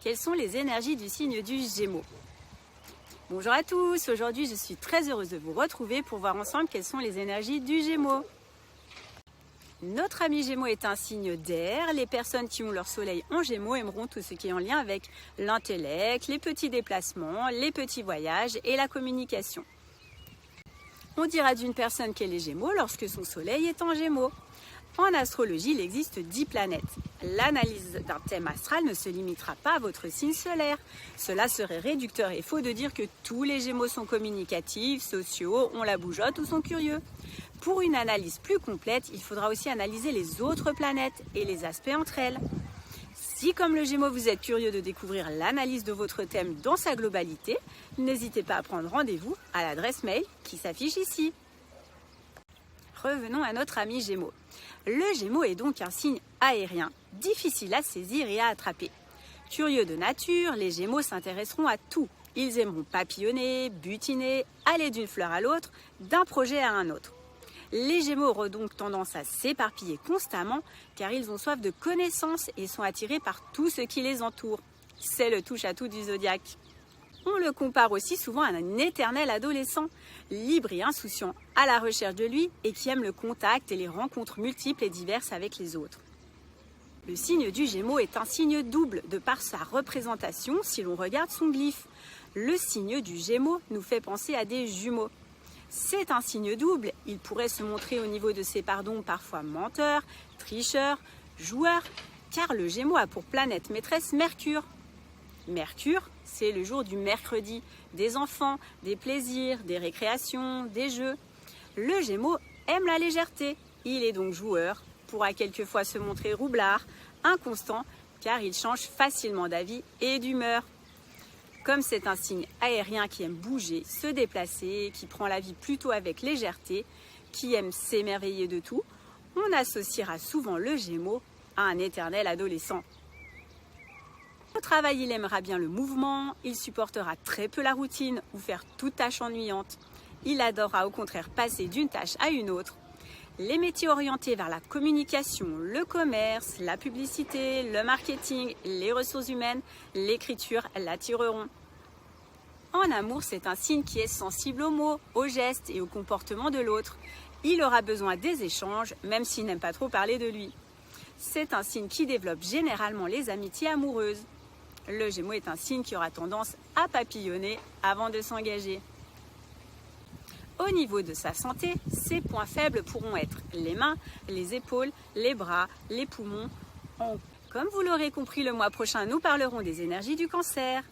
Quelles sont les énergies du signe du Gémeaux? Bonjour à tous, aujourd'hui je suis très heureuse de vous retrouver pour voir ensemble quelles sont les énergies du Gémeaux. Notre ami Gémeaux est un signe d'air. Les personnes qui ont leur soleil en Gémeaux aimeront tout ce qui est en lien avec l'intellect, les petits déplacements, les petits voyages et la communication. On dira d'une personne qu'elle est Gémeaux lorsque son soleil est en Gémeaux. En astrologie, il existe 10 planètes. L'analyse d'un thème astral ne se limitera pas à votre signe solaire. Cela serait réducteur et faux de dire que tous les Gémeaux sont communicatifs, sociaux, ont la bougeotte ou sont curieux. Pour une analyse plus complète, il faudra aussi analyser les autres planètes et les aspects entre elles. Si, comme le Gémeaux, vous êtes curieux de découvrir l'analyse de votre thème dans sa globalité, n'hésitez pas à prendre rendez-vous à l'adresse mail qui s'affiche ici. Revenons à notre ami Gémeaux. Le Gémeaux est donc un signe aérien, difficile à saisir et à attraper. Curieux de nature, les Gémeaux s'intéresseront à tout. Ils aimeront papillonner, butiner, aller d'une fleur à l'autre, d'un projet à un autre. Les Gémeaux auront donc tendance à s'éparpiller constamment car ils ont soif de connaissances et sont attirés par tout ce qui les entoure. C'est le touche-à-tout du zodiaque. On le compare aussi souvent à un éternel adolescent, libre et insouciant, à la recherche de lui et qui aime le contact et les rencontres multiples et diverses avec les autres. Le signe du Gémeaux est un signe double de par sa représentation si l'on regarde son glyphe. Le signe du Gémeaux nous fait penser à des jumeaux. C'est un signe double, il pourrait se montrer au niveau de ses pardons parfois menteur, tricheur, joueur, car le Gémeaux a pour planète maîtresse Mercure. Mercure, c'est le jour du mercredi, des enfants, des plaisirs, des récréations, des jeux. Le Gémeaux aime la légèreté, il est donc joueur, pourra quelquefois se montrer roublard, inconstant, car il change facilement d'avis et d'humeur. Comme c'est un signe aérien qui aime bouger, se déplacer, qui prend la vie plutôt avec légèreté, qui aime s'émerveiller de tout, on associera souvent le Gémeaux à un éternel adolescent. Au travail, il aimera bien le mouvement, il supportera très peu la routine ou faire toute tâche ennuyante. Il adorera au contraire passer d'une tâche à une autre. Les métiers orientés vers la communication, le commerce, la publicité, le marketing, les ressources humaines, l'écriture l'attireront. En amour, c'est un signe qui est sensible aux mots, aux gestes et au comportement de l'autre. Il aura besoin des échanges, même s'il n'aime pas trop parler de lui. C'est un signe qui développe généralement les amitiés amoureuses. Le Gémeaux est un signe qui aura tendance à papillonner avant de s'engager. Au niveau de sa santé, ses points faibles pourront être les mains, les épaules, les bras, les poumons. Comme vous l'aurez compris, le mois prochain, nous parlerons des énergies du Cancer.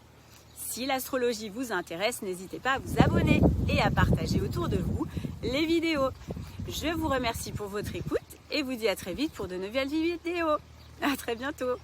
Si l'astrologie vous intéresse, n'hésitez pas à vous abonner et à partager autour de vous les vidéos. Je vous remercie pour votre écoute et vous dis à très vite pour de nouvelles vidéos. À très bientôt.